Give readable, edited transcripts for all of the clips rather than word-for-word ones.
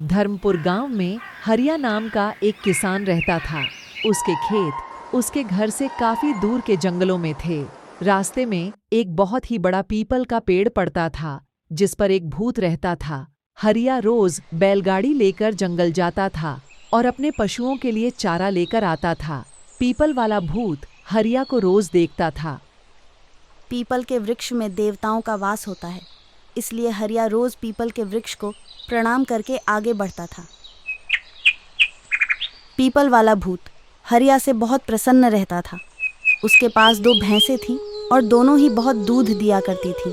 धर्मपुर गांव में हरिया नाम का एक किसान रहता था। उसके खेत उसके घर से काफी दूर के जंगलों में थे। रास्ते में एक बहुत ही बड़ा पीपल का पेड़ पड़ता था, जिस पर एक भूत रहता था। हरिया रोज बैलगाड़ी लेकर जंगल जाता था और अपने पशुओं के लिए चारा लेकर आता था। पीपल वाला भूत हरिया को रोज देखता था। पीपल के वृक्ष में देवताओं का वास होता है, इसलिए हरिया रोज पीपल के वृक्ष को प्रणाम करके आगे बढ़ता था। पीपल वाला भूत हरिया से बहुत प्रसन्न रहता था। उसके पास 2 भैंसें थीं और दोनों ही बहुत दूध दिया करती थीं।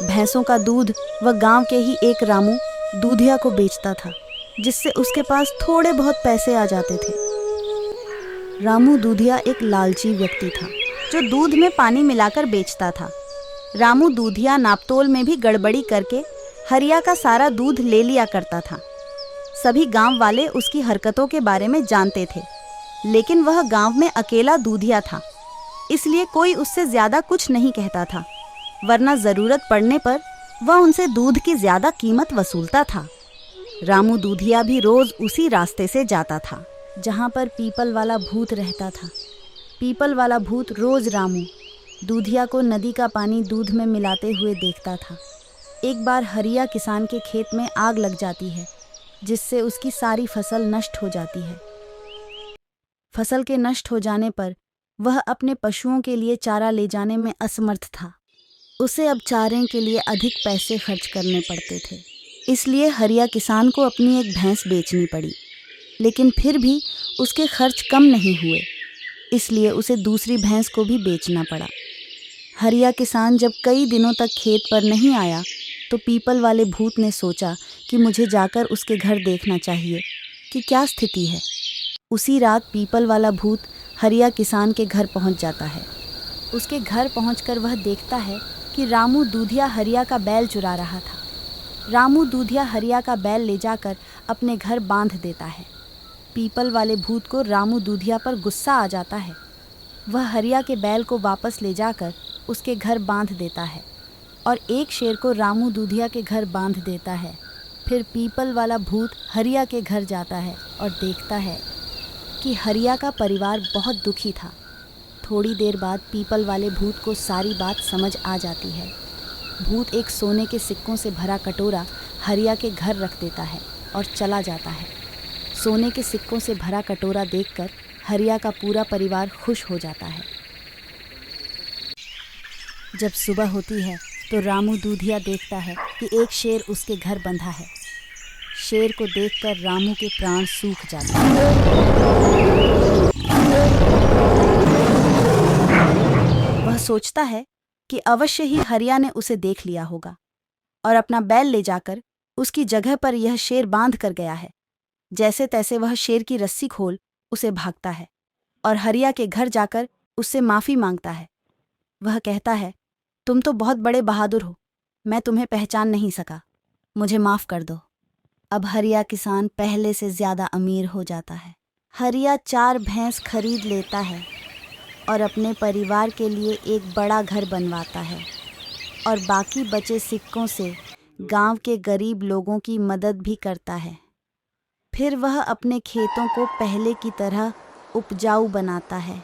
भैंसों का दूध वह गांव के ही एक रामू दूधिया को बेचता था, जिससे उसके पास थोड़े बहुत पैसे आ जाते थे। रामू दूधिया एक लालची व्यक्ति था, जो दूध में पानी मिलाकर बेचता था। रामू दूधिया नापतोल में भी गड़बड़ी करके हरिया का सारा दूध ले लिया करता था। सभी गांव वाले उसकी हरकतों के बारे में जानते थे, लेकिन वह गांव में अकेला दूधिया था, इसलिए कोई उससे ज्यादा कुछ नहीं कहता था, वरना जरूरत पड़ने पर वह उनसे दूध की ज्यादा कीमत वसूलता था। रामू दूधिया भी रोज उसी रास्ते से जाता था जहां पर पीपल वाला भूत रहता था। पीपल वाला भूत रोज रामू दूधिया को नदी का पानी दूध में मिलाते हुए देखता था। एक बार हरिया किसान के खेत में आग लग जाती है, जिससे उसकी सारी फसल नष्ट हो जाती है। फसल के नष्ट हो जाने पर वह अपने पशुओं के लिए चारा ले जाने में असमर्थ था। उसे अब चारे के लिए अधिक पैसे खर्च करने पड़ते थे, इसलिए हरिया किसान को अपनी एक भैंस बेचनी पड़ी। लेकिन फिर भी उसके खर्च कम नहीं हुए, इसलिए उसे दूसरी भैंस को भी बेचना पड़ा। हरिया किसान जब कई दिनों तक खेत पर नहीं आया, तो पीपल वाले भूत ने सोचा कि मुझे जाकर उसके घर देखना चाहिए कि क्या स्थिति है। उसी रात पीपल वाला भूत हरिया किसान के घर पहुंच जाता है। उसके घर पहुंचकर वह देखता है कि रामू दूधिया हरिया का बैल चुरा रहा था। रामू दूधिया हरिया का बैल ले जाकर अपने घर बांध देता है। पीपल वाले भूत को रामू दूधिया पर गुस्सा आ जाता है। वह हरिया के बैल को वापस ले जाकर उसके घर बांध देता है और एक शेर को रामू दूधिया के घर बांध देता है। फिर पीपल वाला भूत हरिया के घर जाता है और देखता है कि हरिया का परिवार बहुत दुखी था। थोड़ी देर बाद पीपल वाले भूत को सारी बात समझ आ जाती है। भूत एक सोने के सिक्कों से भरा कटोरा हरिया के घर रख देता है और चला जाता है। सोने के सिक्कों से भरा कटोरा देखकर हरिया का पूरा परिवार खुश हो जाता है। जब सुबह होती है तो रामू दूधिया देखता है कि एक शेर उसके घर बंधा है। शेर को देखकर रामू के प्राण सूख जाते हैं। वह सोचता है कि अवश्य ही हरिया ने उसे देख लिया होगा और अपना बैल ले जाकर उसकी जगह पर यह शेर बांध कर गया है। जैसे तैसे वह शेर की रस्सी खोल उसे भागता है और हरिया के घर जाकर उससे माफ़ी मांगता है। वह कहता है, तुम तो बहुत बड़े बहादुर हो, मैं तुम्हें पहचान नहीं सका, मुझे माफ़ कर दो। अब हरिया किसान पहले से ज़्यादा अमीर हो जाता है। हरिया 4 भैंस खरीद लेता है और अपने परिवार के लिए एक बड़ा घर बनवाता है और बाकी बचे सिक्कों से गांव के गरीब लोगों की मदद भी करता है। फिर वह अपने खेतों को पहले की तरह उपजाऊ बनाता है।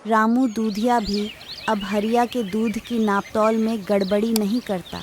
रामू दूधिया भी अब हरिया के दूध की नापतौल में गड़बड़ी नहीं करता।